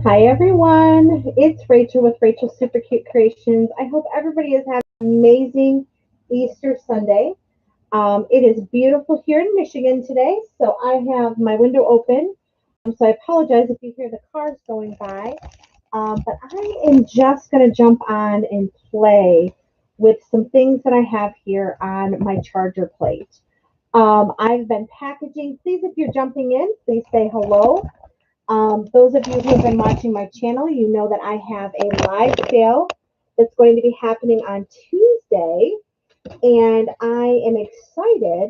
Hi everyone, it's Rachel with Rachel Super Cute Creations. I hope everybody has had an amazing Easter Sunday. It is beautiful here in Michigan today, so I have my window open. So I apologize if you hear the cars going by, but I am just going to jump on and play with some things that I have here on my charger plate. I've been packaging. Please, if you're jumping in, please say hello. Those of you who have been watching my channel, you know that I have a live sale that's going to be happening on Tuesday, and I am excited.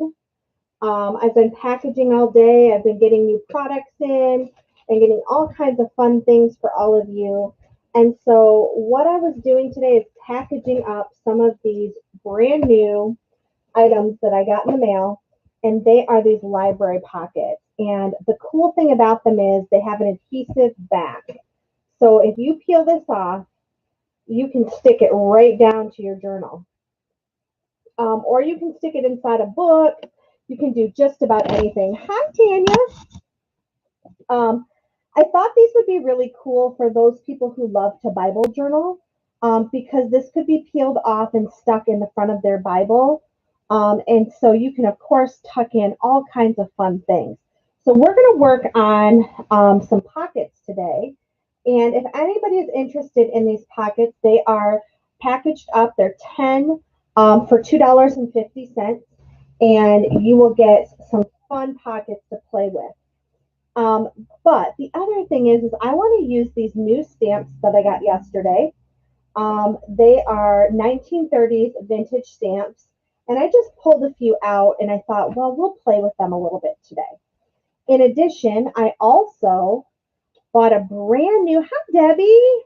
I've been packaging all day. I've been getting new products in and getting all kinds of fun things for all of you. And so what I was doing today is packaging up some of these brand new items that I got in the mail, and they are these library pockets. And the cool thing about them is they have an adhesive back. So if you peel this off, you can stick it right down to your journal. Or you can stick it inside a book. You can do just about anything. Hi, Tanya. I thought these would be really cool for those people who love to Bible journal, because this could be peeled off and stuck in the front of their Bible. And so you can, of course, tuck in all kinds of fun things. So we're going to work on some pockets today. And if anybody is interested in these pockets, they are packaged up. They're 10 for $2.50. And you will get some fun pockets to play with. But the other thing is I want to use these new stamps that I got yesterday. They are 1930s vintage stamps. And I just pulled a few out and I thought, well, we'll play with them a little bit today. In addition, I also bought a brand new, hi, Debbie.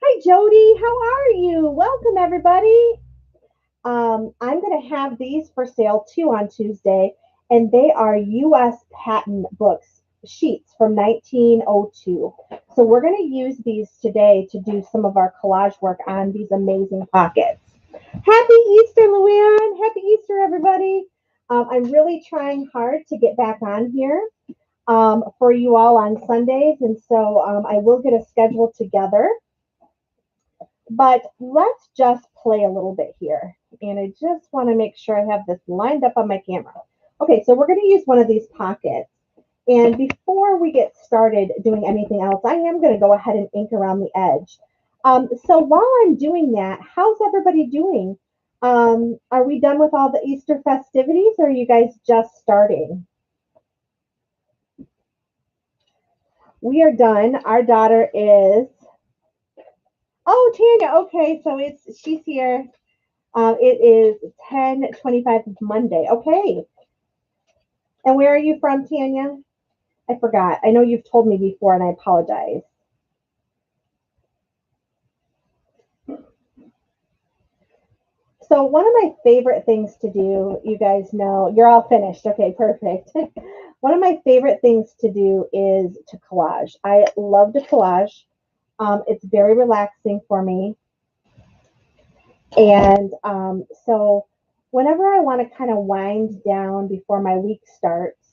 Hi, Jody. How are you? Welcome, everybody. I'm going to have these for sale too on Tuesday, and they are U.S. patent books sheets from 1902. So we're going to use these today to do some of our collage work on these amazing pockets. Happy Easter, Luann. Happy Easter, everybody. I'm really trying hard to get back on here for you all on Sundays, and so I will get a schedule together. But let's just play a little bit here. And I just want to make sure I have this lined up on my camera. Okay, so we're going to use one of these pockets. And before we get started doing anything else, I am going to go ahead and ink around the edge. So while I'm doing that, how's everybody doing? Are we done with all the Easter festivities, or are you guys just starting? We are done. Our daughter is, oh, Tanya, okay, so she's here. It is 10:25 Monday. Okay. And where are you from, Tanya? I forgot. I know you've told me before, and I apologize. So one of my favorite things to do, you guys know, you're all finished. Okay, perfect. One of my favorite things to do is to collage. I love to collage. It's very relaxing for me. And so whenever I want to kind of wind down before my week starts,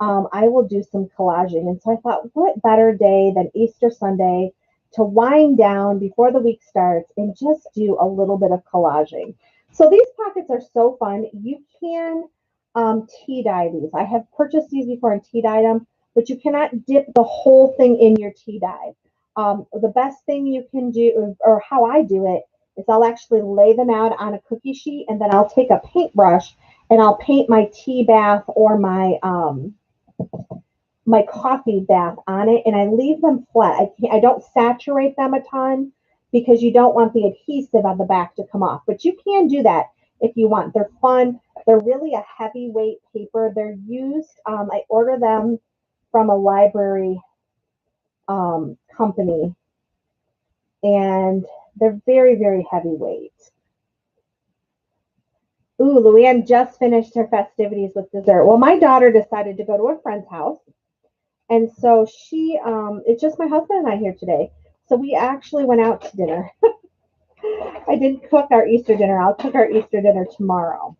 I will do some collaging. And so I thought, what better day than Easter Sunday to wind down before the week starts and just do a little bit of collaging. So these pockets are so fun. You can tea dye these. I have purchased these before and tea dyed them, but you cannot dip the whole thing in your tea dye. The best thing you can do, or how I do it, is I'll actually lay them out on a cookie sheet, and then I'll take a paintbrush and I'll paint my tea bath or my coffee bath on it, and I leave them flat. I don't saturate them a ton because you don't want the adhesive on the back to come off, but you can do that if you want. They're fun. They're really a heavyweight paper. They're used, I order them from a library company, and they're very, very heavyweight. Ooh, Luann just finished her festivities with dessert. Well, my daughter decided to go to a friend's house. And so it's just my husband and I here today. So we actually went out to dinner. I didn't cook our Easter dinner. I'll cook our Easter dinner tomorrow.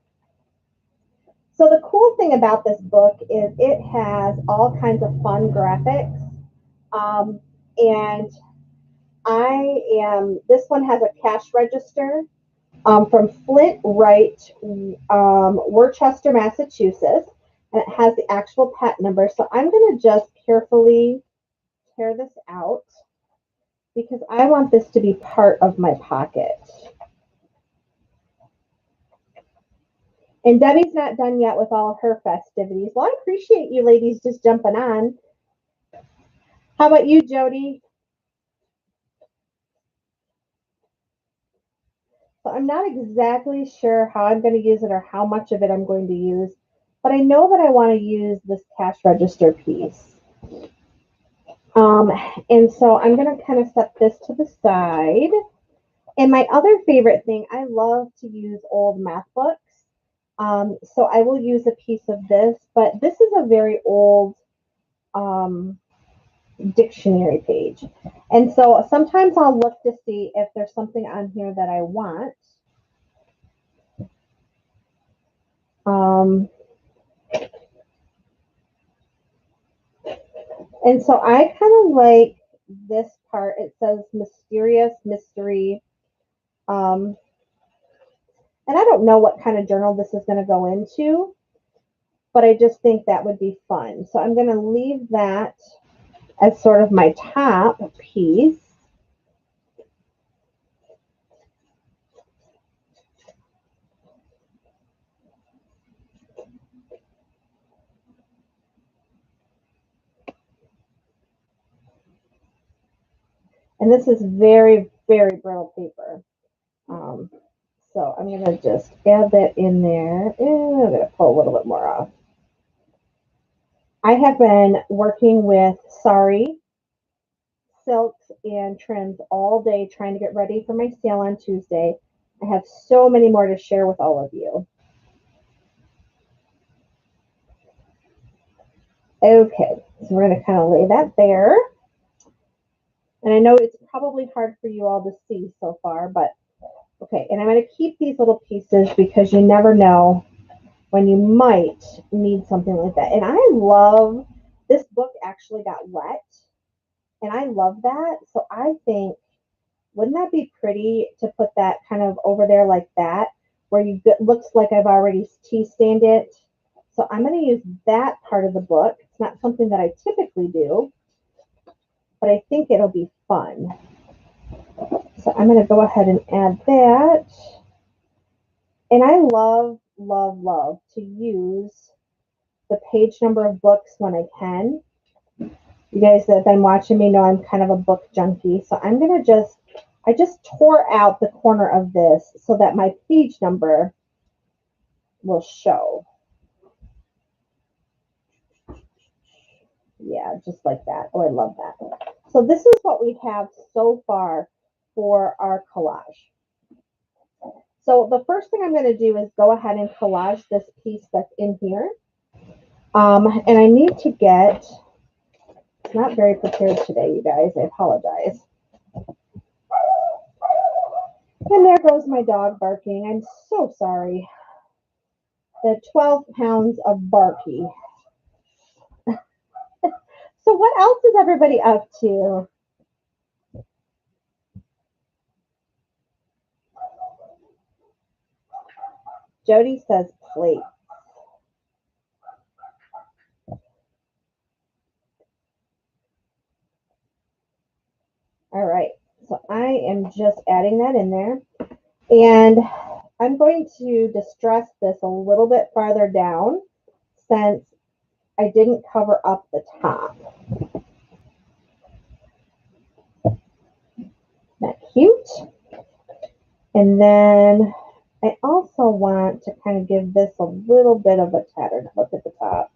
So the cool thing about this book is it has all kinds of fun graphics. And this one has a cash register from Flint Wright, Worcester, Massachusetts, and it has the actual pet number. So I'm going to just carefully tear this out because I want this to be part of my pocket. And Debbie's not done yet with all of her festivities. Well, I appreciate you ladies just jumping on. How about you, Jody? So I'm not exactly sure how I'm going to use it or how much of it I'm going to use, but I know that I want to use this cash register piece. And so I'm going to kind of set this to the side. And my other favorite thing, I love to use old math books. So I will use a piece of this, but this is a very old dictionary page. And so sometimes I'll look to see if there's something on here that I want. And so I kind of like this part. It says mysterious mystery. And I don't know what kind of journal this is going to go into, but I just think that would be fun. So I'm going to leave that as sort of my top piece. And this is very, very brittle paper. So I'm going to just add that in there. And I'm going to pull a little bit more off. I have been working with Sari silks and trims all day trying to get ready for my sale on Tuesday. I have so many more to share with all of you. Okay, so we're going to kind of lay that there. And I know it's probably hard for you all to see so far, but okay. And I'm going to keep these little pieces because you never know when you might need something like that. And I love, this book actually got wet, and I love that. So I think, wouldn't that be pretty to put that kind of over there like that, where you get, looks like I've already tea stained it. So I'm going to use that part of the book. It's not something that I typically do, but I think it'll be fun. So I'm going to go ahead and add that. And I love, love, love to use the page number of books when I can. You guys that have been watching me know I'm kind of a book junkie. So I'm going to I just tore out the corner of this so that my page number will show. Yeah, just like that. Oh, I love that. So this is what we have so far for our collage. So the first thing I'm going to do is go ahead and collage this piece that's in here. And I need to get, not very prepared today, you guys. I apologize. And there goes my dog barking. I'm so sorry. The 12 pounds of barky. So what else is everybody up to? Jody says plate. All right, so I am just adding that in there. And I'm going to distress this a little bit farther down since I didn't cover up the top. That cute. And then I also want to kind of give this a little bit of a tattered look at the top.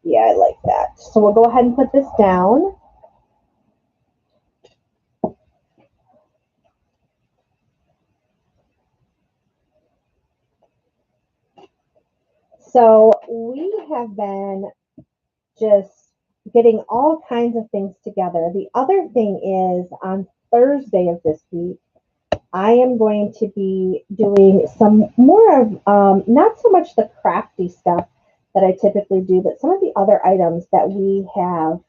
Yeah, I like that. So we'll go ahead and put this down. So we have been just getting all kinds of things together. The other thing is on Thursday of this week, I am going to be doing some more of, not so much the crafty stuff that I typically do, but some of the other items that we have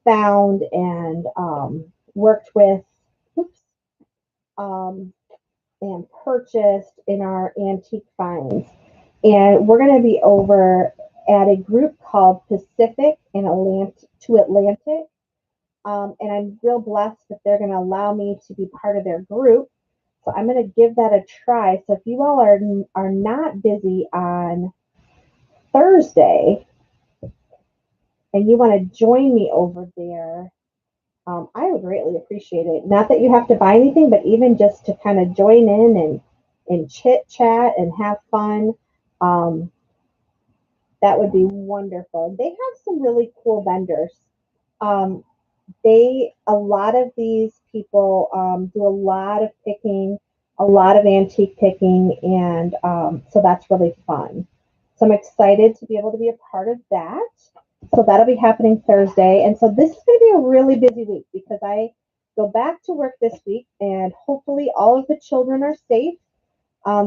found and worked with, oops, um, and purchased in our antique finds. And we're going to be over at a group called Pacific and Atlantic. And I'm real blessed that they're going to allow me to be part of their group. So I'm going to give that a try. So if you all are not busy on Thursday and you want to join me over there, I would greatly appreciate it. Not that you have to buy anything, but even just to kind of join in and chit chat and have fun. Um, that would be wonderful. They have some really cool vendors. Um, a lot of these people do a lot of picking, a lot of antique picking, and so that's really fun. So I'm excited to be able to be a part of that. So that'll be happening Thursday. And so this is going to be a really busy week because I go back to work this week, and hopefully all of the children are safe.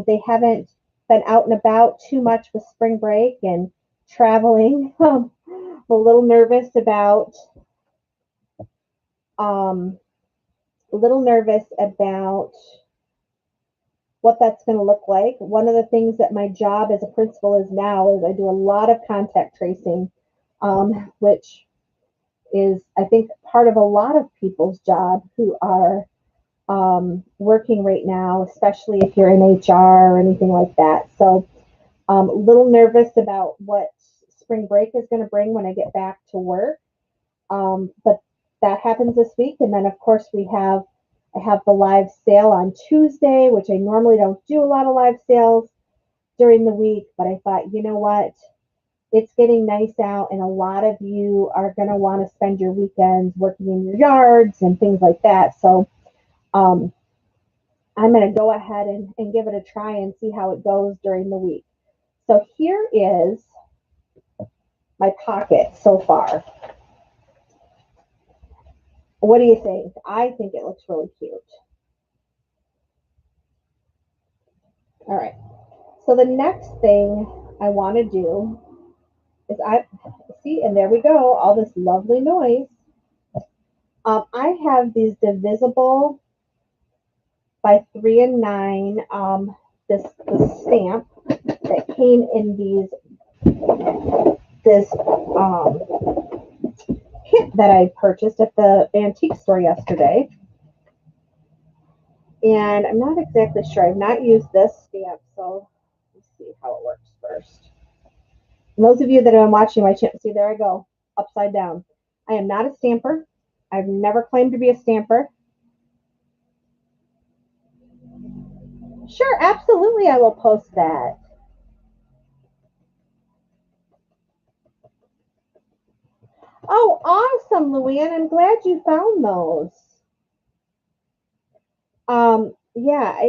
They haven't been out and about too much with spring break and traveling. I'm a little nervous about um, what that's going to look like. One of the things that my job as a principal is now is I do a lot of contact tracing, which is, I think, part of a lot of people's job who are working right now, especially if you're in HR or anything like that. So a little nervous about what spring break is going to bring when I get back to work. But that happens this week. And then, of course, I have the live sale on Tuesday, which I normally don't do a lot of live sales during the week. But I thought, you know what? It's getting nice out, and a lot of you are going to want to spend your weekends working in your yards and things like that. So um, I'm going to go ahead and give it a try and see how it goes during the week. So here is my pocket so far. What do you think? I think it looks really cute. All right. So the next thing I want to do is I see, and there we go, all this lovely noise. I have these divisible by 3 and 9, this stamp that came in this kit that I purchased at the antique store yesterday. And I'm not exactly sure. I've not used this stamp, so let's see how it works first. And those of you that have been watching my channel, see, there I go, upside down. I am not a stamper. I've never claimed to be a stamper. Sure, absolutely, I will post that. Oh, awesome, Luann. I'm glad you found those. Yeah,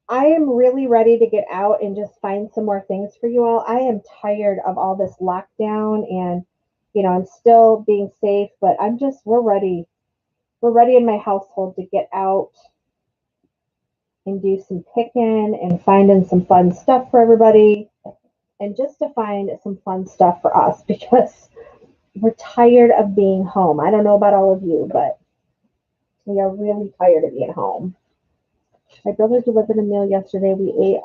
I am really ready to get out and just find some more things for you all. I am tired of all this lockdown and, I'm still being safe, but we're ready. We're ready in my household to get out and do some picking and finding some fun stuff for everybody and just to find some fun stuff for us because we're tired of being home. I don't know about all of you, but we are really tired of being home. My brother delivered a meal yesterday. We ate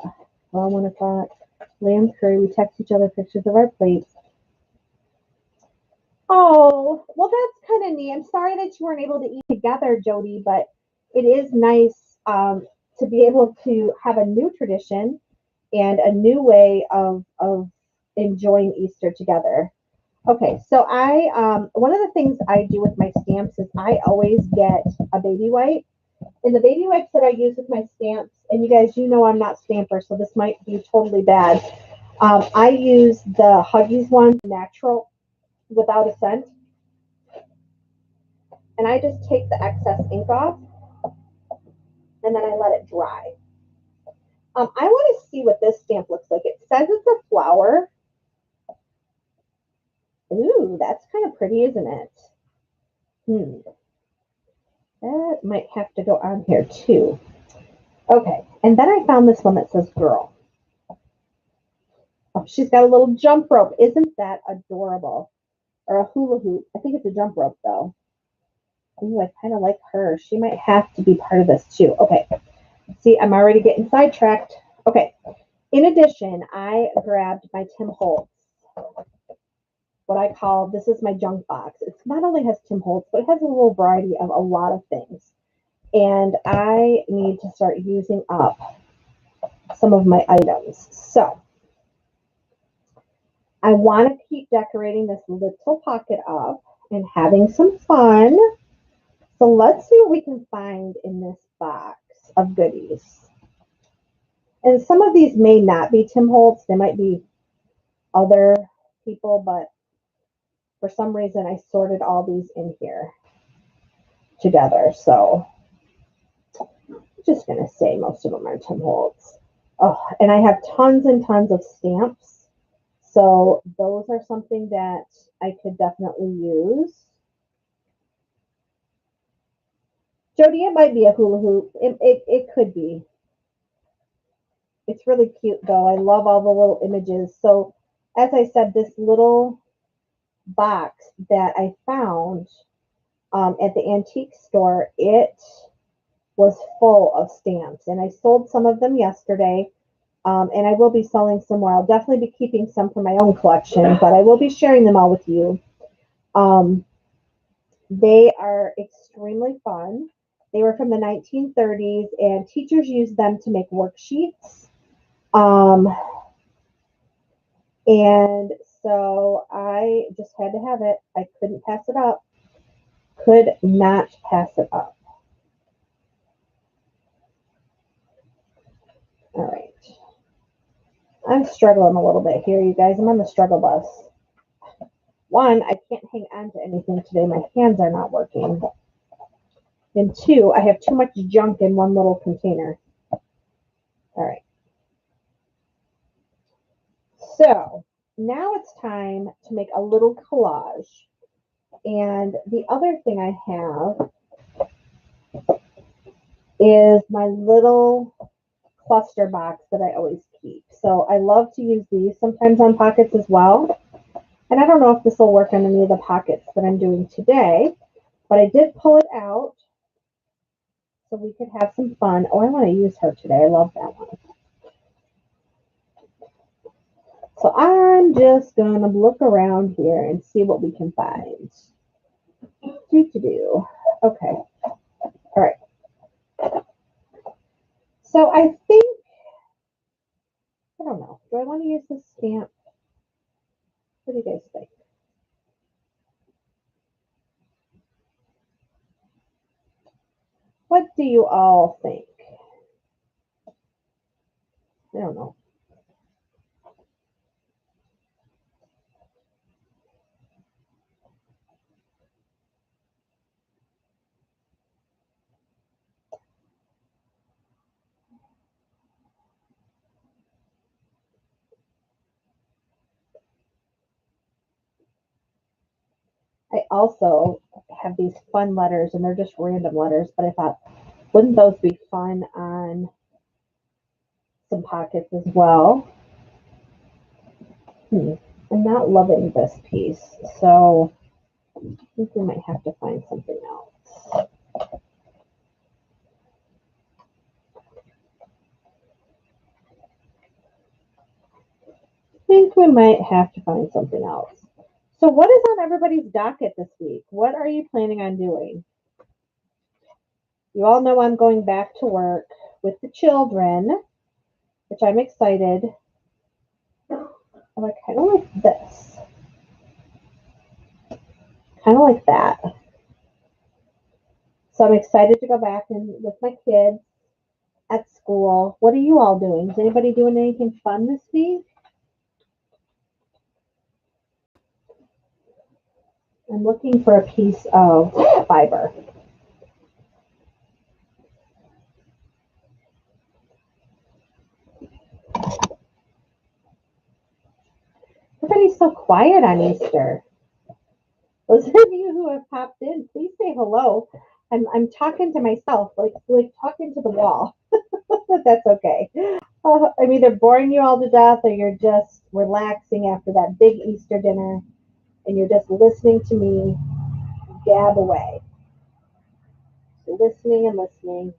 around 1 o'clock. Lamb curry. We text each other pictures of our plates. Oh, well, that's kind of neat. I'm sorry that you weren't able to eat together, Jody, but it is nice to be able to have a new tradition and a new way of enjoying Easter together. Okay, so one of the things I do with my stamps is I always get a baby wipe. And the baby wipes that I use with my stamps, and you guys, I'm not stamper, so this might be totally bad. I use the Huggies one, natural, without a scent. And I just take the excess ink off, and then I let it dry. I want to see what this stamp looks like. It says it's a flower. Ooh, that's kind of pretty, isn't it? That might have to go on here too. Okay, and then I found this one that says girl. Oh, she's got a little jump rope. Isn't that adorable? or a hula hoop. I think it's a jump rope though. Ooh, I kind of like her. She might have to be part of this too. Okay. See, I'm already getting sidetracked. Okay. In addition, I grabbed my Tim Holtz, what I call, this is my junk box. It not only has Tim Holtz, but it has a little variety of a lot of things. And I need to start using up some of my items. So I want to keep decorating this little pocket up and having some fun. So let's see what we can find in this box of goodies. And some of these may not be Tim Holtz. They might be other people, but for some reason I sorted all these in here together. So I'm just going to say most of them are Tim Holtz. Oh, and I have tons and tons of stamps. So those are something that I could definitely use. Jody, it might be a hula hoop. It could be. It's really cute though. I love all the little images. So as I said, this little box that I found at the antique store, it was full of stamps. And I sold some of them yesterday. And I will be selling some more. I'll definitely be keeping some for my own collection, but I will be sharing them all with you. They are extremely fun. They were from the 1930s, and teachers used them to make worksheets. And so I just had to have it. I couldn't pass it up. Could not pass it up. All right. I'm struggling a little bit here, you guys. I'm on the struggle bus. One, I can't hang on to anything today. My hands are not working. And two, I have too much junk in one little container. All right. So now it's time to make a little collage. And the other thing I have is my little cluster box that I always keep. So I love to use these sometimes on pockets as well. And I don't know if this will work on any of the pockets that I'm doing today, but I did pull it out so we could have some fun. Oh, I want to use her today. I love that one. So I'm just going to look around here and see what we can find. Do. Okay. All right. So I think, I don't know. Do I want to use this stamp? What do you guys think? What do you all think? I don't know. I also have these fun letters, and they're just random letters, but I thought, wouldn't those be fun on some pockets as well? I'm not loving this piece, so I think we might have to find something else. I think we might have to find something else. So what is on everybody's docket this week? What are you planning on doing? You all know I'm going back to work with the children, which I'm excited. I kind of like this. Kind of like that. So I'm excited to go back and with my kids at school. What are you all doing? Is anybody doing anything fun this week? I'm looking for a piece of fiber. Everybody's so quiet on Easter. Those of you who have popped in, please say hello. I'm talking to myself, like talking to the wall. But that's okay. I'm either boring you all to death or you're just relaxing after that big Easter dinner. and you're just listening to me gab away. So listening and listening.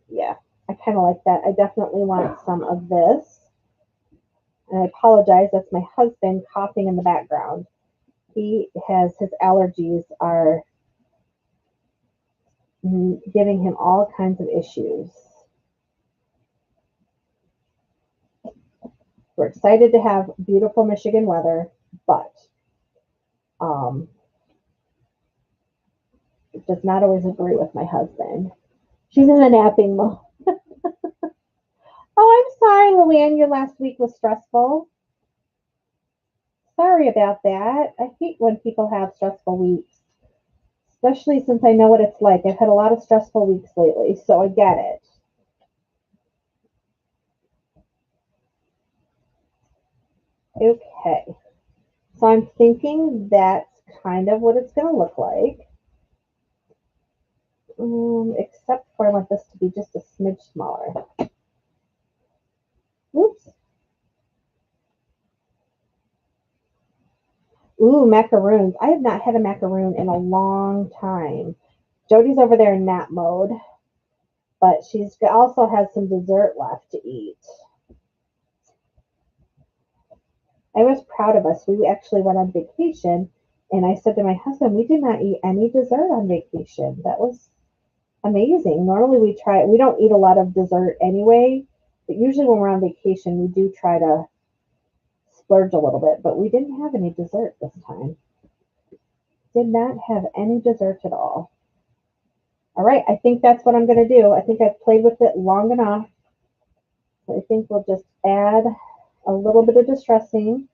Yeah, I kind of like that. I definitely want some of this. And I apologize, that's my husband coughing in the background. He has his allergies are giving him all kinds of issues. We're excited to have beautiful Michigan weather, but it does not always agree with my husband. She's in a napping mode. Oh, I'm sorry, Luann, your last week was stressful. Sorry about that. I hate when people have stressful weeks, especially since I know what it's like. I've had a lot of stressful weeks lately, so I get it. Okay, so I'm thinking that's kind of what it's going to look like. Except for I want this to be just a smidge smaller. Oops. Ooh, macaroons. I have not had a macaroon in a long time. Jody's over there in nap mode, but she's also has some dessert left to eat. I was proud of us. We actually went on vacation, and I said to my husband, we did not eat any dessert on vacation. That was amazing. Normally we don't eat a lot of dessert anyway, but usually when we're on vacation, we do try to splurge a little bit, but we didn't have any dessert this time. Did not have any dessert at all. All right, I think that's what I'm going to do. I think I've played with it long enough. I think we'll just add a little bit of distressing.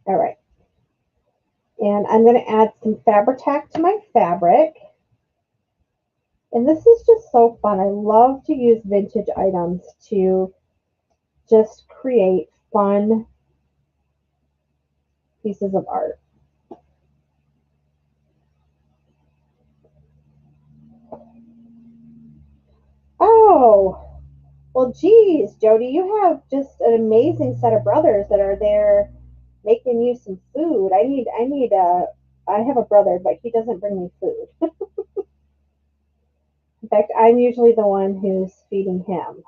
All right. And I'm going to add some Fabri-Tac to my fabric. And this is just so fun. I love to use vintage items to just create fun pieces of art. Oh, well, geez, Jody, you have just an amazing set of brothers that are there making you some food. I have a brother, but he doesn't bring me food. In fact, I'm usually the one who's feeding him.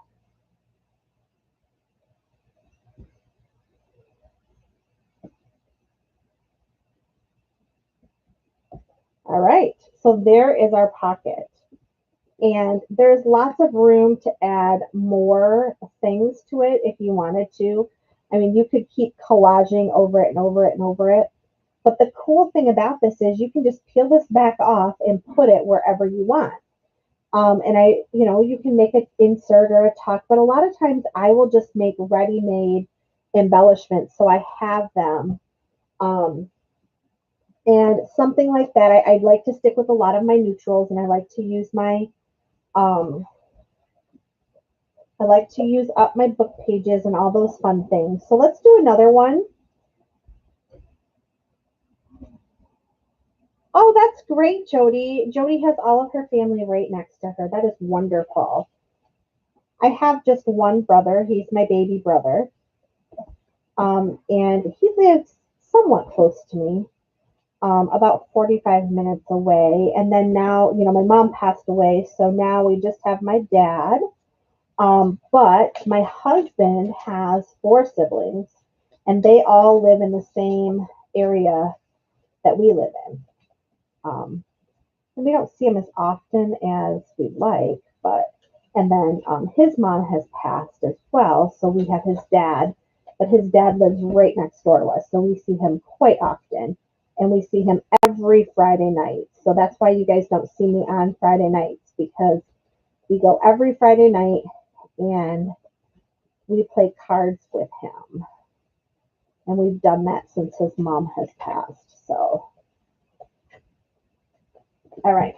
All right, so there is our pocket. And there's lots of room to add more things to it if you wanted to. I mean, you could keep collaging over it and over it and over it. But the cool thing about this is you can just peel this back off and put it wherever you want. You can make an insert or a tuck, but a lot of times I will just make ready-made embellishments so I have them. And something like that, I'd like to stick with a lot of my neutrals, and um, I like to use up my book pages and all those fun things. So let's do another one. Oh, that's great, Jody. Jody has all of her family right next to her. That is wonderful. I have just one brother. He's my baby brother. And he lives somewhat close to me, about 45 minutes away. And then now, my mom passed away. So now we just have my dad. But my husband has four siblings, and they all live in the same area that we live in. And we don't see him as often as we'd like, and then his mom has passed as well, so we have his dad, but his dad lives right next door to us, so we see him quite often, and we see him every Friday night. So that's why you guys don't see me on Friday nights, because we go every Friday night and we play cards with him. And we've done that since his mom has passed. So, all right.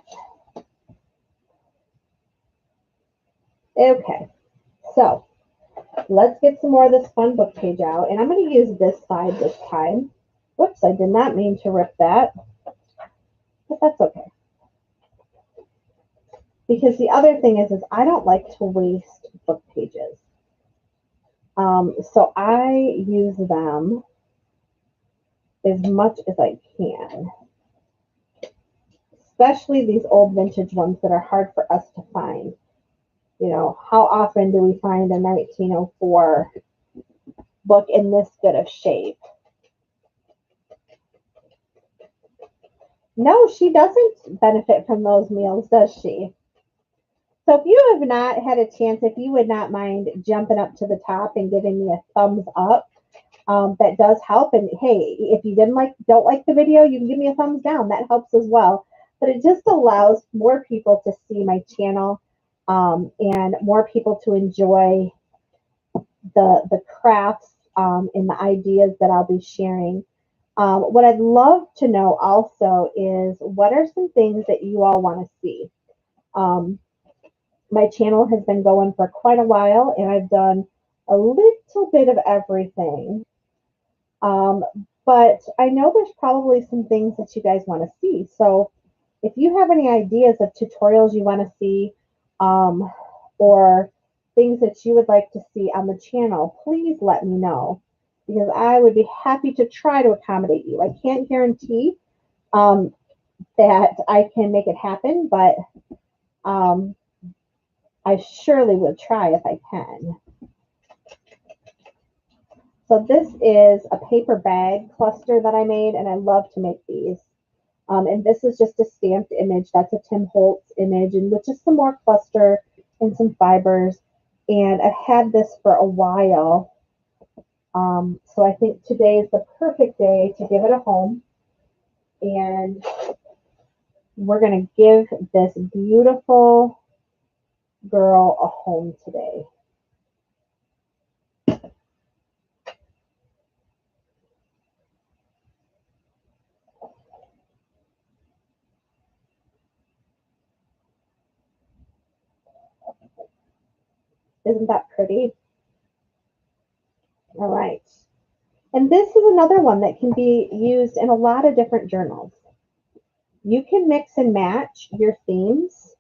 Okay. So, let's get some more of this fun book page out. And I'm going to use this side this time. Whoops, I did not mean to rip that. But that's okay. Because the other thing is I don't like to waste book pages. So I use them as much as I can, especially these old vintage ones that are hard for us to find. You know, how often do we find a 1904 book in this good of shape? No, she doesn't benefit from those meals, does she? So if you have not had a chance, if you would not mind jumping up to the top and giving me a thumbs up, that does help. And hey, if you don't like the video, you can give me a thumbs down. That helps as well. But it just allows more people to see my channel, and more people to enjoy the crafts, and the ideas that I'll be sharing. What I'd love to know also is what are some things that you all want to see? Um, my channel has been going for quite a while, and I've done a little bit of everything. Um, but I know there's probably some things that you guys want to see. So if you have any ideas of tutorials you want to see, um, or things that you would like to see on the channel, please let me know, because I would be happy to try to accommodate you. I can't guarantee um, that I can make it happen, but um, I surely would try if I can. So this is a paper bag cluster that I made, and I love to make these. And this is just a stamped image. That's a Tim Holtz image, and with just some more cluster and some fibers. And I've had this for a while. So I think today is the perfect day to give it a home. And we're going to give this beautiful girl a home today. Isn't that pretty? All right. And this is another one that can be used in a lot of different journals. You can mix and match your themes.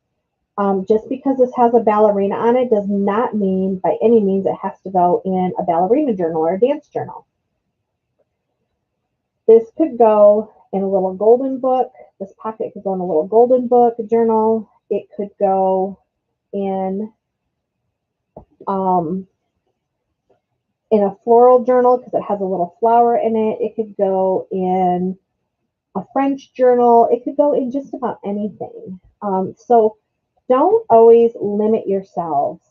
Just because this has a ballerina on it does not mean by any means it has to go in a ballerina journal or a dance journal. This could go in a little golden book. This pocket could go in a little golden book journal. It could go um, in a floral journal because it has a little flower in it. It could go in a French journal. It could go in just about anything. So don't always limit yourselves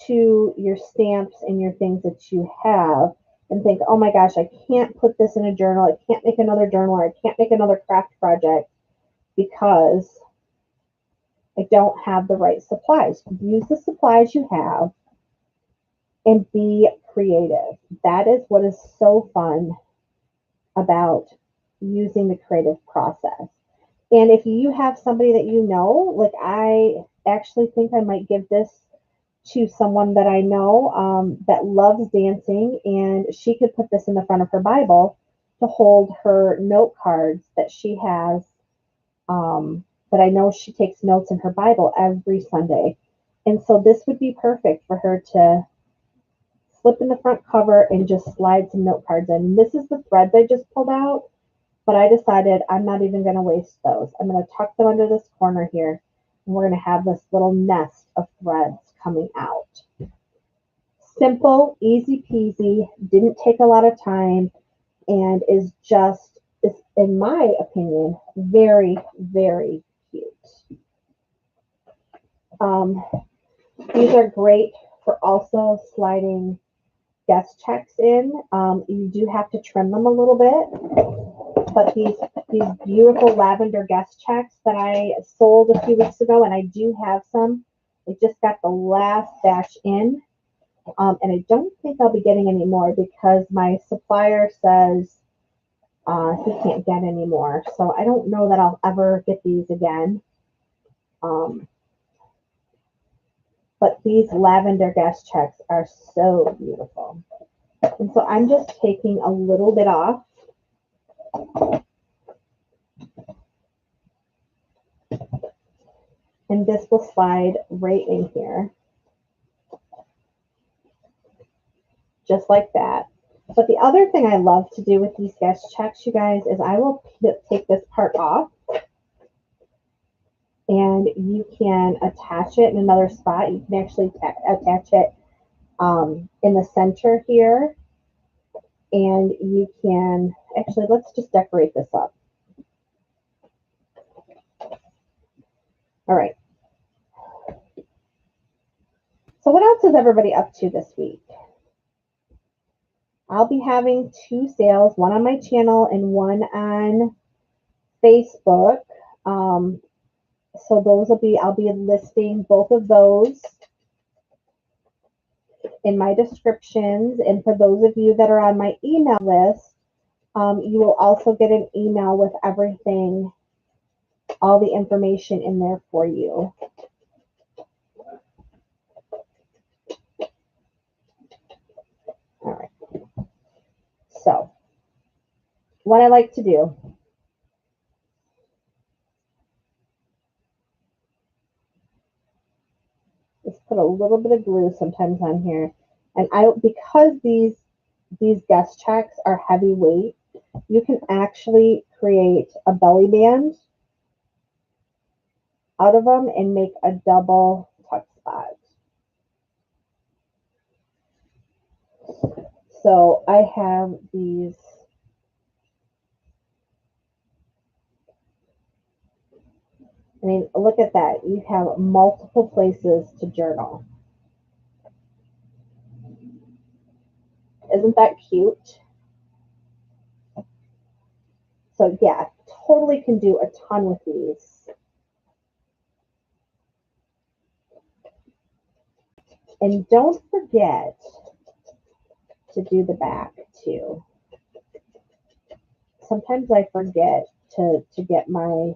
to your stamps and your things that you have and think, oh my gosh, I can't put this in a journal. I can't make another journal, or I can't make another craft project because I don't have the right supplies. Use the supplies you have and be creative. That is what is so fun about using the creative process. And if you have somebody that you know, like I actually think I might give this to someone that I know, that loves dancing, and she could put this in the front of her Bible to hold her note cards that she has. But I know she takes notes in her Bible every Sunday. And so this would be perfect for her to slip in the front cover and just slide some note cards in. This is the threads I just pulled out, but I decided I'm not even going to waste those. I'm going to tuck them under this corner here, and we're going to have this little nest of threads coming out. Simple, easy peasy, didn't take a lot of time, and is in my opinion, very, very cute. These are great for also sliding guest checks in. You do have to trim them a little bit, but these beautiful lavender guest checks that I sold a few weeks ago, and I do have some. I just got the last batch in, and I don't think I'll be getting any more because my supplier says he can't get any more. So I don't know that I'll ever get these again. But these lavender guest checks are so beautiful. And so I'm just taking a little bit off. And this will slide right in here. just like that. But the other thing I love to do with these guest checks, you guys, is I will take this part off, and you can attach it in another spot. You can actually attach it in the center here, and you can actually, let's just decorate this up. All right. So what else is everybody up to this week? I'll be having 2 sales, one on my channel and one on Facebook. So those will be, I'll be listing both of those in my descriptions. And for those of you that are on my email list, you will also get an email with everything, all the information in there for you. All right. So what I like to do is put a little bit of glue sometimes on here. And because these guest checks are heavyweight, you can actually create a belly band out of them and make a double tuck spot. So I have these. I mean, look at that. You have multiple places to journal. Isn't that cute? So yeah, totally can do a ton with these. And don't forget to do the back too. Sometimes I forget to get my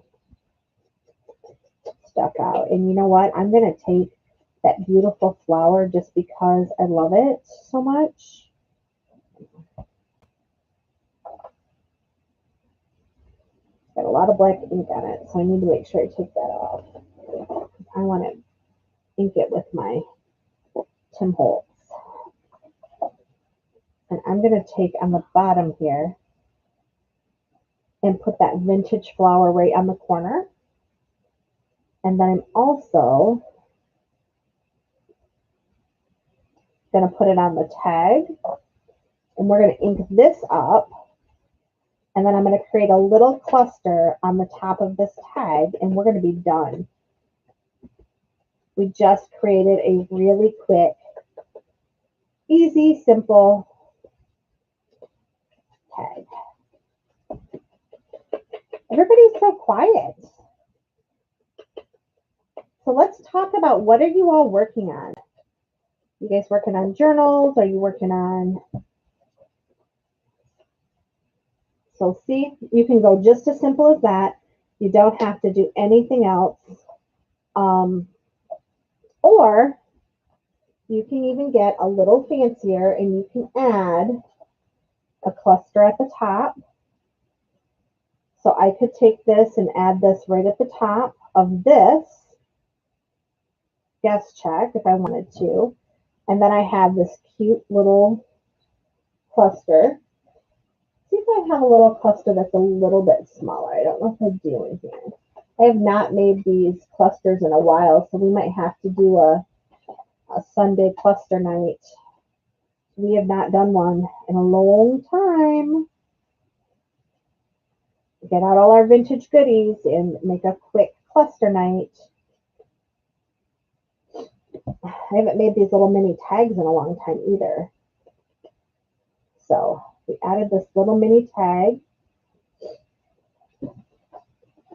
stuff out. And you know what? I'm going to take that beautiful flower just because I love it so much. Got a lot of black ink on it, so I need to make sure I take that off. I want to ink it with my Tim Holtz. And I'm going to take on the bottom here and put that vintage flower right on the corner. And then I'm also going to put it on the tag. And we're going to ink this up. And then I'm going to create a little cluster on the top of this tag, and we're going to be done. We just created a really quick, easy, simple tag. Everybody's so quiet. So let's talk about, what are you all working on? You guys working on journals? Are you working on... So see, you can go just as simple as that. You don't have to do anything else. Or you can even get a little fancier and you can add a cluster at the top. So I could take this and add this right at the top of this guest check if I wanted to. And then I have this cute little cluster. See if I have a little cluster that's a little bit smaller. I don't know if I do in here. I have not made these clusters in a while, so we might have to do a Sunday cluster night. We have not done one in a long time. Get out all our vintage goodies and make a quick cluster night. I haven't made these little mini tags in a long time either. So we added this little mini tag.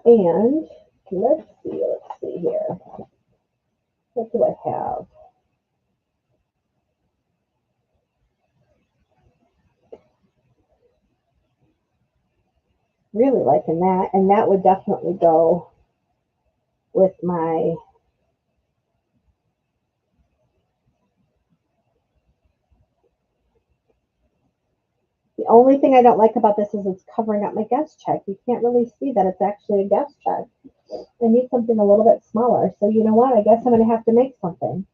And let's see here. What do I have? Really liking that. And that would definitely go with my... The only thing I don't like about this is it's covering up my guest check. You can't really see that it's actually a guest check. I need something a little bit smaller. So you know what? I guess I'm going to have to make something.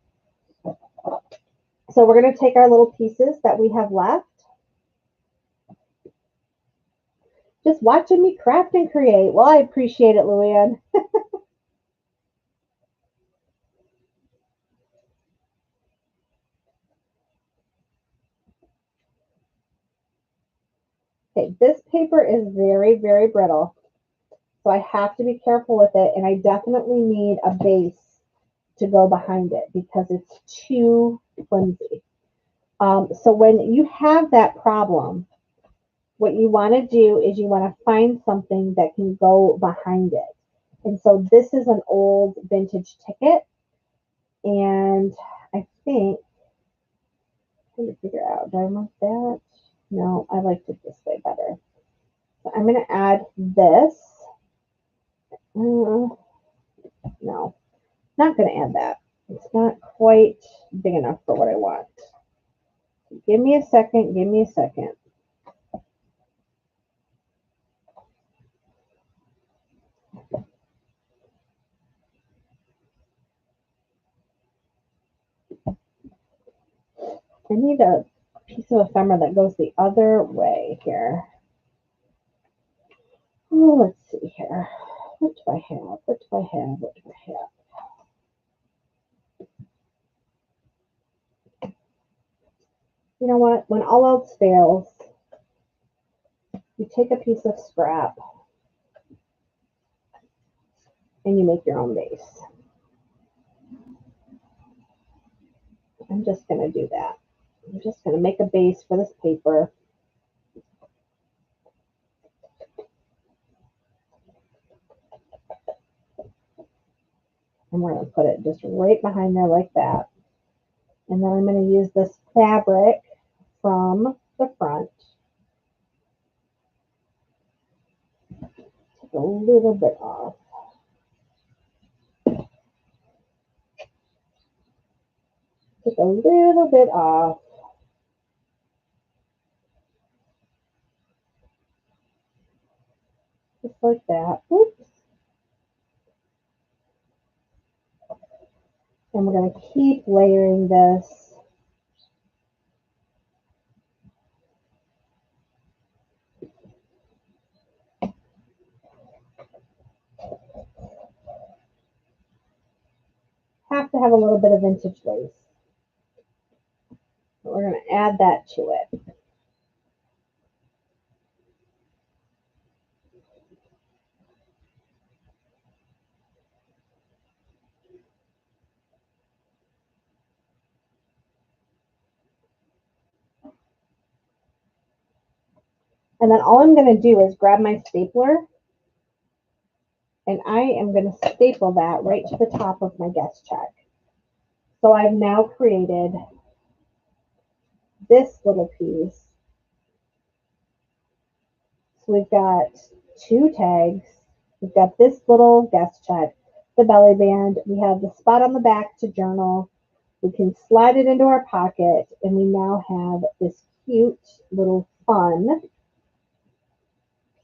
So we're going to take our little pieces that we have left. Just watching me craft and create. Well, I appreciate it, Luann. Okay, this paper is very, very brittle. So I have to be careful with it, and I definitely need a base to go behind it because it's too flimsy. So when you have that problem, what you want to do is you want to find something that can go behind it. And so this is an old vintage ticket, and I think, I'm trying to figure out, do I want that? No, I liked it this way better. So I'm going to add this. No, not going to add that. It's not quite big enough for what I want. Give me a second. Give me a second. I need a piece of ephemera that goes the other way here. Oh, let's see here. What do I have? What do I have? What do I have? You know what? When all else fails, you take a piece of scrap and you make your own base. I'm just going to do that. I'm just going to make a base for this paper. And we're going to put it just right behind there like that. And then I'm going to use this fabric from the front. Take a little bit off. Take a little bit off. Just like that. Oops. And we're going to keep layering this. Have to have a little bit of vintage lace. So we're going to add that to it. And then all I'm going to do is grab my stapler and I am going to staple that right to the top of my guest check. So I've now created this little piece. So we've got two tags. We've got this little guest check, the belly band. We have the spot on the back to journal. We can slide it into our pocket, and we now have this cute little fun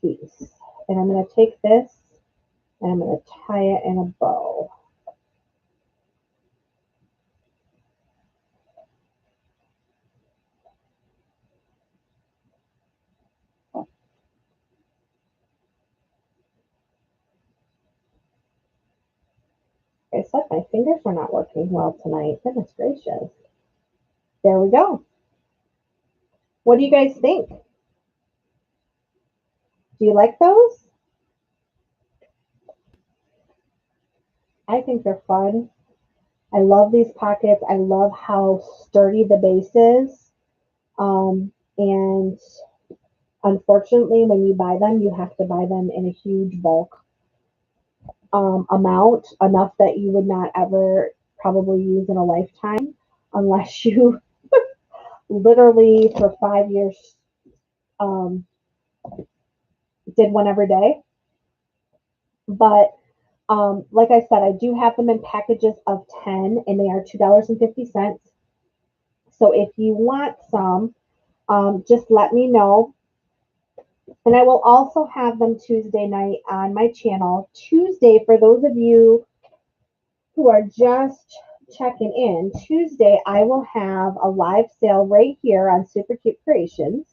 piece. And I'm going to take this and I'm going to tie it in a bow. I said my fingers are not working well tonight. Goodness gracious. There we go. What do you guys think? Do you like those? I think they're fun. I love these pockets. I love how sturdy the base is. And unfortunately, when you buy them, you have to buy them in a huge bulk amount, enough that you would not ever probably use in a lifetime unless you literally for 5 years um, did one every day. But like I said, I do have them in packages of 10 and they are $2.50. So if you want some, just let me know. And I will also have them Tuesday night on my channel. Tuesday, for those of you who are just checking in, Tuesday I will have a live sale right here on Super Cute Creations,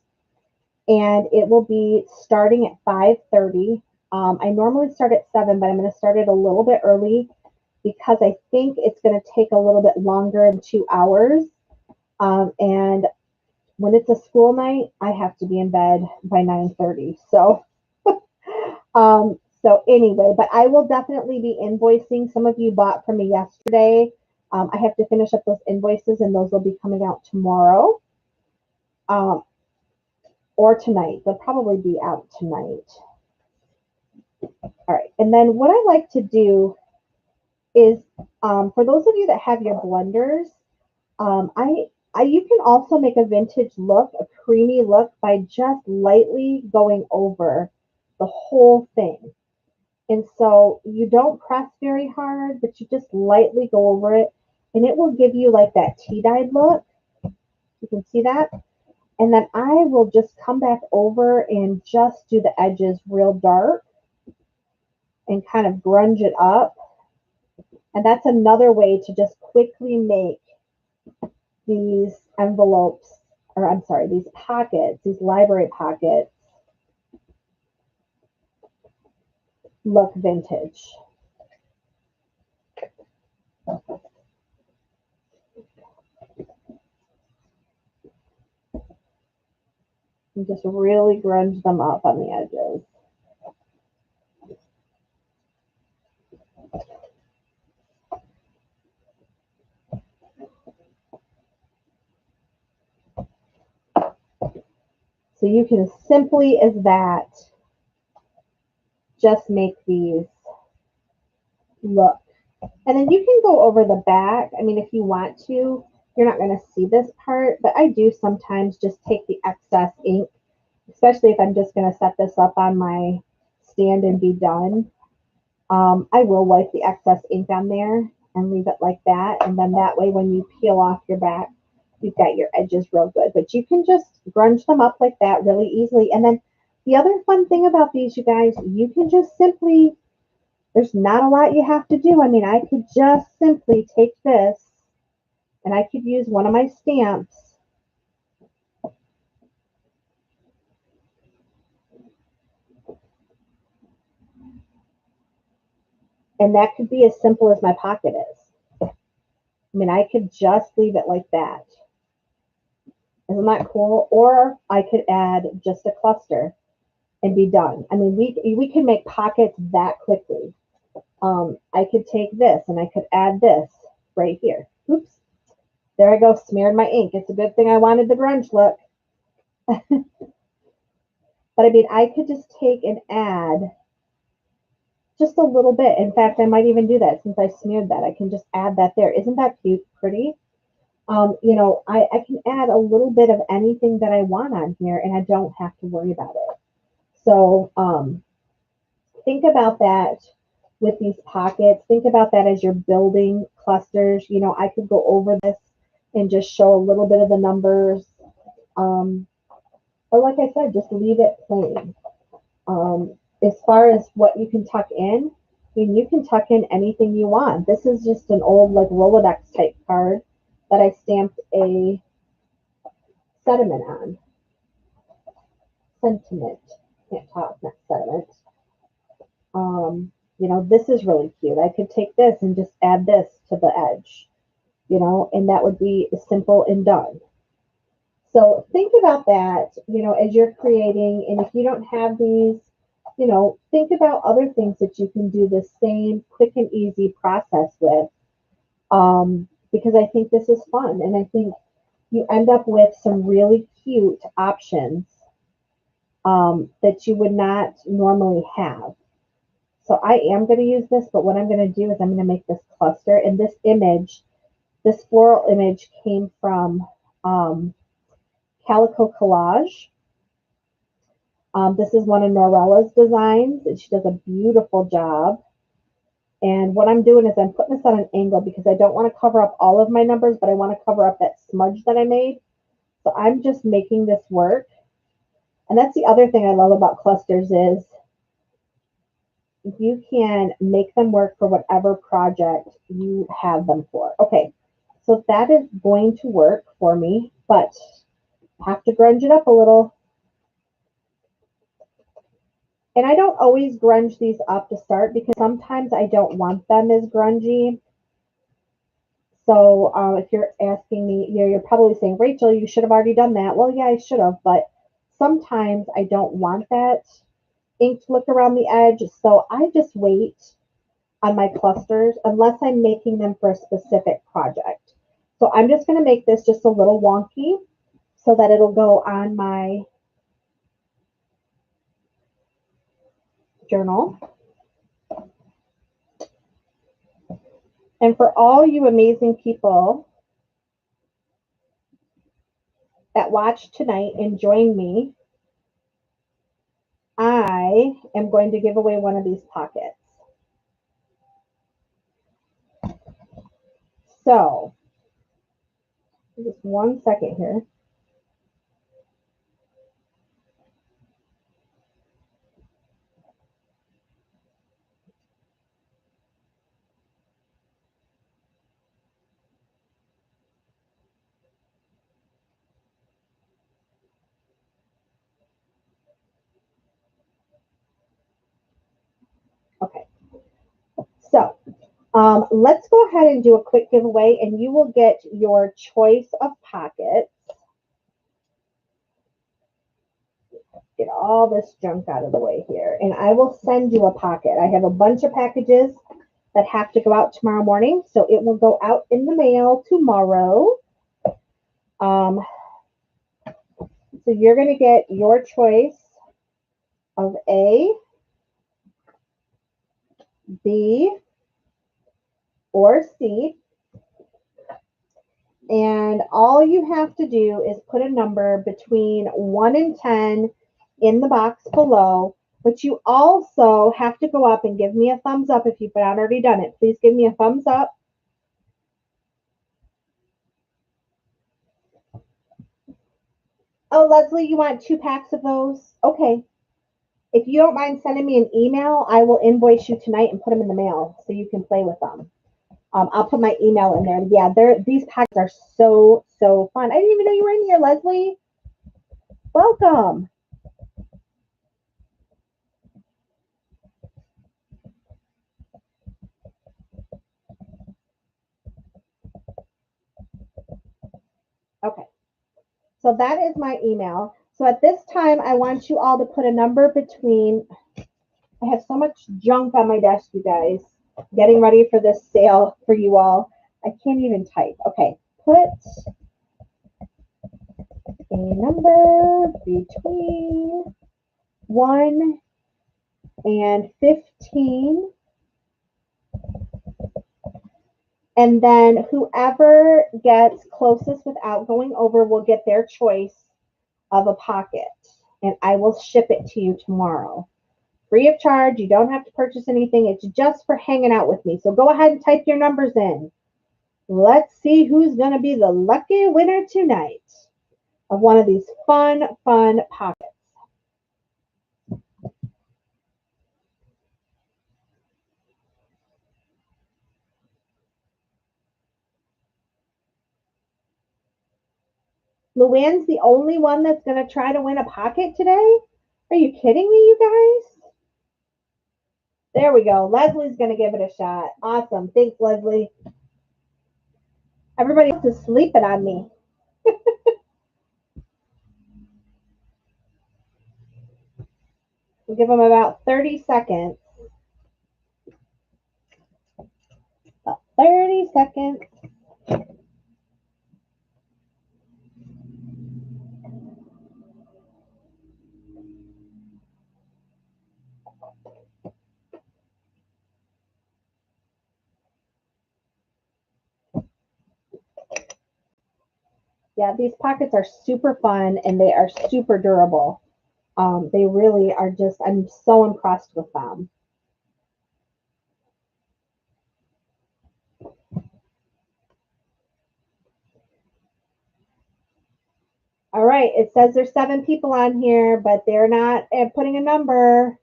and it will be starting at 5:30. I normally start at 7, but I'm going to start it a little bit early because I think it's going to take a little bit longer than 2 hours. And when it's a school night, I have to be in bed by 9:30. So anyway, but I will definitely be invoicing. Some of you bought from me yesterday. I have to finish up those invoices, and those will be coming out tomorrow um, or tonight. They'll probably be out tonight. All right. And then what I like to do is, for those of you that have your blenders, you can also make a vintage look, a creamy look, by just lightly going over the whole thing. And so you don't press very hard, but you just lightly go over it, and it will give you like that tea-dyed look. You can see that. And then I will just come back over and just do the edges real dark and kind of grunge it up. And that's another way to just quickly make these envelopes, or I'm sorry, these pockets, these library pockets, look vintage. And just really grunge them up on the edges. So you can simply as that just make these look. And then you can go over the back. I mean, if you want to, you're not going to see this part, but I do sometimes just take the excess ink, especially if I'm just going to set this up on my stand and be done. I will wipe the excess ink on there and leave it like that. And then that way, when you peel off your back, you've got your edges real good. But you can just grunge them up like that really easily. And then the other fun thing about these, you guys, you can just simply, there's not a lot you have to do. I mean, I could just simply take this and I could use one of my stamps and that could be as simple as my pocket is. I mean, I could just leave it like that. Isn't that cool? Or I could add just a cluster and be done. I mean, we can make pockets that quickly. I could take this and I could add this right here. Oops. There I go, smeared my ink. It's a good thing I wanted the grunge look. But I mean, I could just take and add just a little bit. In fact, I might even do that since I smeared that. I can just add that there. Isn't that cute, pretty? I can add a little bit of anything that I want on here and I don't have to worry about it. So think about that with these pockets. Think about that as you're building clusters. I could go over this and just show a little bit of the numbers. Or like I said, just leave it plain. As far as what you can tuck in, I mean, you can tuck in anything you want. This is just an old like Rolodex type card that I stamped a sentiment on. Sentiment. Can't talk, not sediment. This is really cute. I could take this and just add this to the edge, and that would be simple and done. So think about that, as you're creating, and if you don't have these, think about other things that you can do the same quick and easy process with, because I think this is fun, and I think you end up with some really cute options that you would not normally have. So I am going to use this, but what I'm going to do is I'm going to make this cluster, and this image, this floral image came from Calico Collage. This is one of Norella's designs, and she does a beautiful job. And what I'm doing is I'm putting this on an angle because I don't want to cover up all of my numbers, but I want to cover up that smudge that I made. So I'm just making this work. And that's the other thing I love about clusters is you can make them work for whatever project you have them for. Okay, so that is going to work for me, but have to grunge it up a little. And I don't always grunge these up to start because sometimes I don't want them as grungy. So if you're asking me, you're probably saying, Rachel, you should have already done that. Well, yeah, I should have, but sometimes I don't want that inked look around the edge. So I just wait on my clusters unless I'm making them for a specific project. So I'm just going to make this just a little wonky so that it'll go on my journal. And for all you amazing people that watched tonight and joined me, I am going to give away one of these pockets. So, just 1 second here. Okay. So, let's go ahead and do a quick giveaway, and you will get your choice of pockets. Get all this junk out of the way here, and I will send you a pocket. I have a bunch of packages that have to go out tomorrow morning, so it will go out in the mail tomorrow. So you're going to get your choice of A, B, or C. And all you have to do is put a number between 1 and 10 in the box below. But you also have to go up and give me a thumbs up if you've not already done it. Please give me a thumbs up. Oh, Leslie, you want 2 packs of those? Okay. If you don't mind sending me an email, I will invoice you tonight and put them in the mail so you can play with them. I'll put my email in there. Yeah, these packs are so fun. I didn't even know you were in here, Leslie. Welcome. Okay. So that is my email. So at this time, I want you all to put a number between. I have so much junk on my desk, you guys, getting ready for this sale for you all. I can't even type. Okay, put a number between 1 and 15. And then whoever gets closest without going over will get their choice of a pocket. And I will ship it to you tomorrow. Free of charge. You don't have to purchase anything. It's just for hanging out with me. So go ahead and type your numbers in. Let's see who's going to be the lucky winner tonight of one of these fun pockets. Luann's the only one that's going to try to win a pocket today? Are you kidding me, you guys? There we go. Leslie's going to give it a shot. Awesome. Thanks, Leslie. Everybody else is sleeping on me. We'll give them about 30 seconds. About 30 seconds. Yeah, these pockets are super fun and they are super durable. They really are just, I'm so impressed with them. All right, it says there's 7 people on here, but they're not putting a number.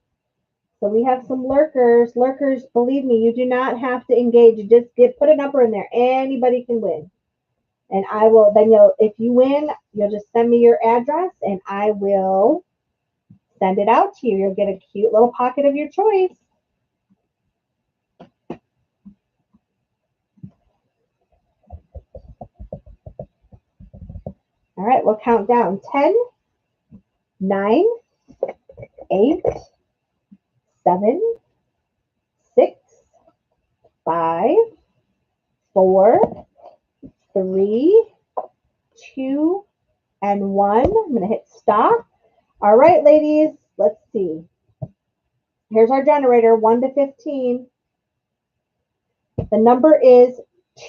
So we have some lurkers. Lurkers, believe me, you do not have to engage. You just put a number in there. Anybody can win. And I will, then if you win, you'll just send me your address and I will send it out to you. You'll get a cute little pocket of your choice. All right, we'll count down. 10, 9, 8, 7, 6, 5, 4, 3, 2, and 1. I'm going to hit stop. All right, ladies, let's see. Here's our generator, 1 to 15. The number is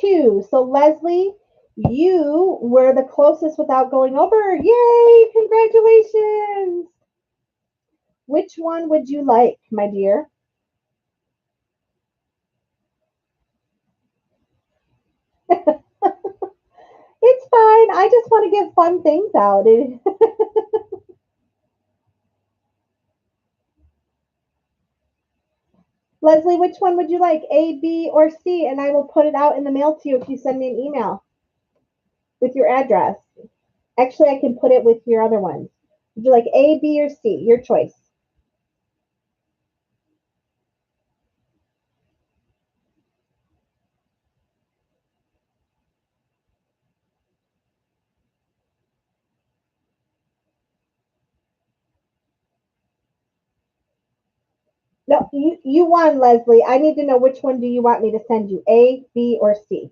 2. So Leslie, you were the closest without going over. Yay, congratulations. Which one would you like, my dear? It's fine. I just want to give fun things out. Leslie, which one would you like, A, B, or C? And I will put it out in the mail to you if you send me an email with your address. Actually, I can put it with your other ones. Would you like A, B, or C? Your choice. No, you won, Leslie. I need to know which one do you want me to send you, A, B, or C?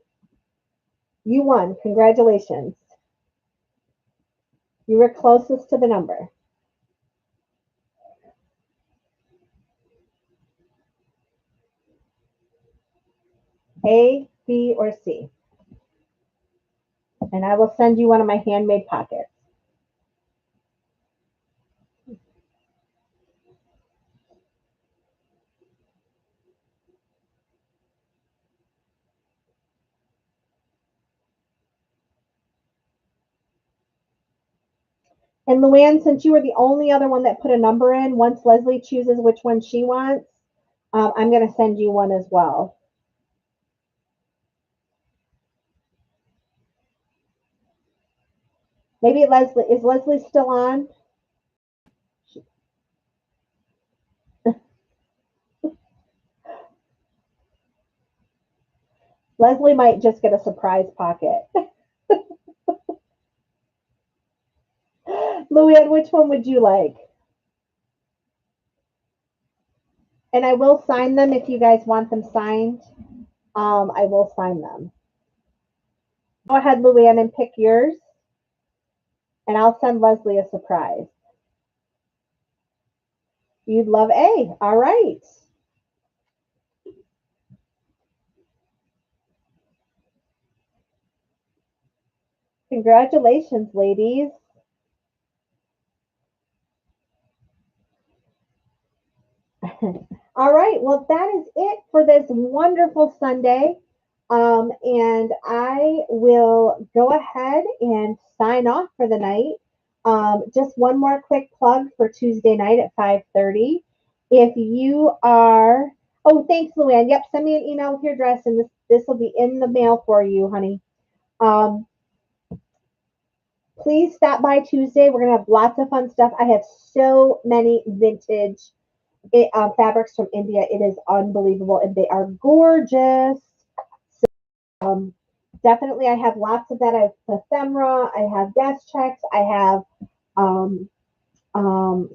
You won. Congratulations. You were closest to the number. A, B, or C. And I will send you one of my handmade pockets. And Luann, since you were the only other one that put a number in, once Leslie chooses which one she wants, I'm going to send you one as well. Maybe is Leslie still on? Leslie might just get a surprise pocket. Luann, which one would you like? And I will sign them if you guys want them signed. I will sign them. Go ahead, Luann, and pick yours. And I'll send Leslie a surprise. You'd love A. All right. Congratulations, ladies. All right. Well, that is it for this wonderful Sunday. And I will go ahead and sign off for the night. Just one more quick plug for Tuesday night at 5:30. If you are, oh, thanks, Luann. Yep, send me an email with your address, and this will be in the mail for you, honey. Please stop by Tuesday. We're gonna have lots of fun stuff. I have so many vintage fabrics from India. It is unbelievable, and they are gorgeous. So, definitely, I have lots of that. I have ephemera. I have desk checks. I have um,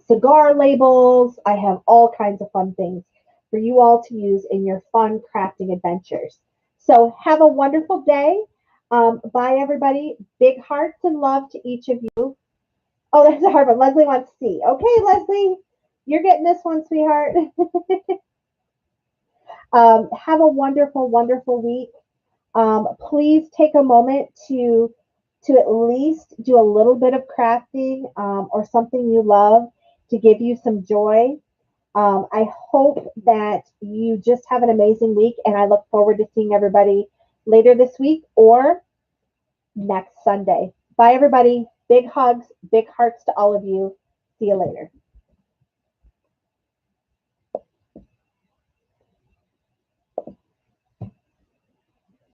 cigar labels. I have all kinds of fun things for you all to use in your fun crafting adventures. So have a wonderful day. Bye, everybody. Big hearts and love to each of you. Oh, that's a hard one. Leslie wants to see. Okay, Leslie, you're getting this one, sweetheart. Have a wonderful, wonderful week. Please take a moment to at least do a little bit of crafting or something you love to give you some joy. I hope that you just have an amazing week, and I look forward to seeing everybody later this week or next Sunday. Bye, everybody. Big hugs, big hearts to all of you. See you later.